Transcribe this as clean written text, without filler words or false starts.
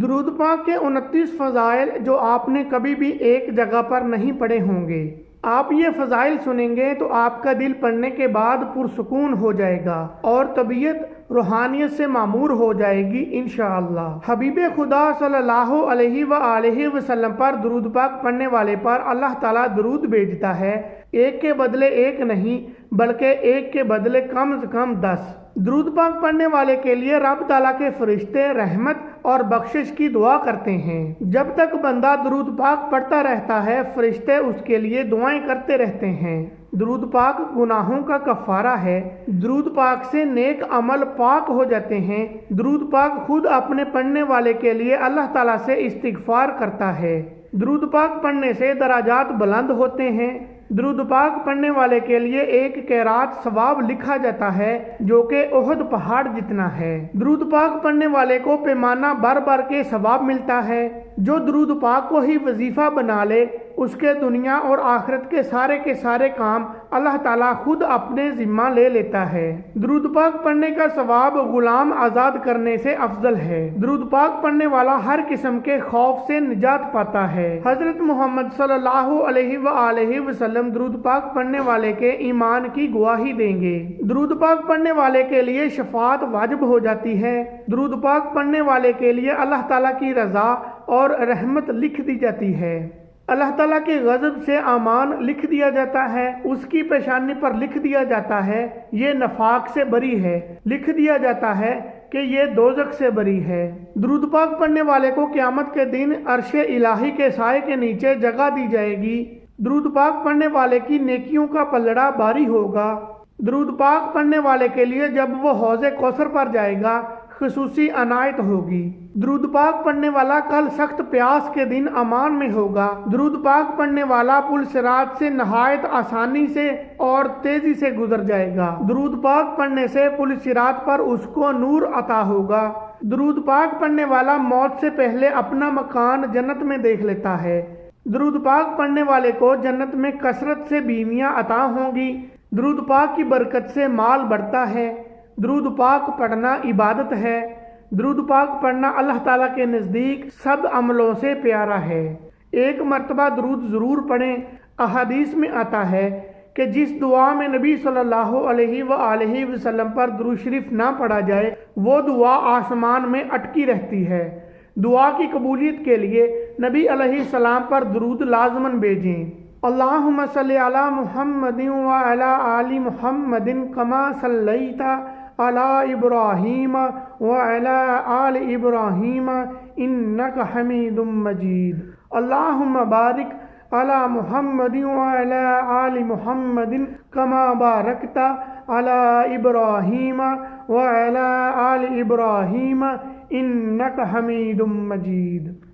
درود پاک کے 29 فضائل جو آپ نے کبھی بھی ایک جگہ پر نہیں پڑھے ہوں گے۔ آپ یہ فضائل سنیں گے تو آپ کا دل پڑھنے کے بعد پرسکون ہو جائے گا اور طبیعت روحانیت سے معمور ہو جائے گی انشاءاللہ۔ حبیب خدا صلی اللہ علیہ وآلہ وسلم پر درود پاک پڑھنے والے پر اللہ تعالیٰ درود بھیجتا ہے، ایک کے بدلے ایک نہیں بلکہ ایک کے بدلے کم از کم 10۔ درود پاک پڑھنے والے کے لیے رب تعالیٰ کے فرشتے رحمت اور بخشش کی دعا کرتے ہیں۔ جب تک بندہ درود پاک پڑھتا رہتا ہے فرشتے اس کے لیے دعائیں کرتے رہتے ہیں۔ درود پاک گناہوں کا کفارہ ہے۔ درود پاک سے نیک عمل پاک ہو جاتے ہیں۔ درود پاک خود اپنے پڑھنے والے کے لیے اللہ تعالیٰ سے استغفار کرتا ہے۔ درود پاک پڑھنے سے درجات بلند ہوتے ہیں۔ درود پاک پڑھنے والے کے لیے ایک قیرات ثواب لکھا جاتا ہے جو کہ احد پہاڑ جتنا ہے۔ درود پاک پڑھنے والے کو پیمانہ بھر بھر کے ثواب ملتا ہے۔ جو درود پاک کو ہی وظیفہ بنا لے اس کے دنیا اور آخرت کے سارے کام اللہ تعالیٰ خود اپنے ذمہ لے لیتا ہے۔ درود پاک پڑھنے کا ثواب غلام آزاد کرنے سے افضل ہے۔ درود پاک پڑھنے والا ہر قسم کے خوف سے نجات پاتا ہے۔ حضرت محمد صلی اللہ علیہ وآلہ وسلم درود پاک پڑھنے والے کے ایمان کی گواہی دیں گے۔ درود پاک پڑھنے والے کے لیے شفاعت واجب ہو جاتی ہے۔ درود پاک پڑھنے والے کے لیے اللہ تعالیٰ کی رضا اور رحمت لکھ دی جاتی ہے۔ اللہ تعالیٰ کے غضب سے امان لکھ دیا جاتا ہے، اس کی پیشانی پر لکھ دیا جاتا ہے یہ نفاق سے بری ہے، لکھ دیا جاتا ہے کہ یہ دوزخ سے بری ہے۔ درود پاک پڑھنے والے کو قیامت کے دن عرش الہی کے سائے کے نیچے جگہ دی جائے گی۔ درود پاک پڑھنے والے کی نیکیوں کا پلڑا بھاری ہوگا۔ درود پاک پڑھنے والے کے لیے جب وہ حوض کوثر پر جائے گا خصوصی عنایت ہوگی۔ درود پاک پڑھنے والا کل سخت پیاس کے دن امان میں ہوگا۔ درود پاک پڑھنے والا پل صراط سے نہایت آسانی سے اور تیزی سے گزر جائے گا۔ درود پاک پڑھنے سے پل صراط پر اس کو نور عطا ہوگا۔ درود پاک پڑھنے والا موت سے پہلے اپنا مکان جنت میں دیکھ لیتا ہے۔ درود پاک پڑھنے والے کو جنت میں کثرت سے بیویاں عطا ہوں گی۔ درود پاک کی برکت سے مال بڑھتا ہے۔ درود پاک پڑھنا عبادت ہے۔ درود پاک پڑھنا اللہ تعالیٰ کے نزدیک سب عملوں سے پیارا ہے۔ ایک مرتبہ درود ضرور پڑھیں۔ احادیث میں آتا ہے کہ جس دعا میں نبی صلی اللہ علیہ وآلہ وسلم پر درود شریف نہ پڑھا جائے وہ دعا آسمان میں اٹکی رہتی ہے۔ دعا کی قبولیت کے لیے نبی علیہ السلام پر درود لازماً بھیجیں۔ اللہم صلی علی محمد وعلی آل محمد کما صلیت علی ابراہیم وعلی آل ابراہیم انک حمید مجید۔ اللہم بارک علی محمد وعلی آل محمد کما بارکت علی ابراہیم وعلی آل ابراہیم انک حمید مجید۔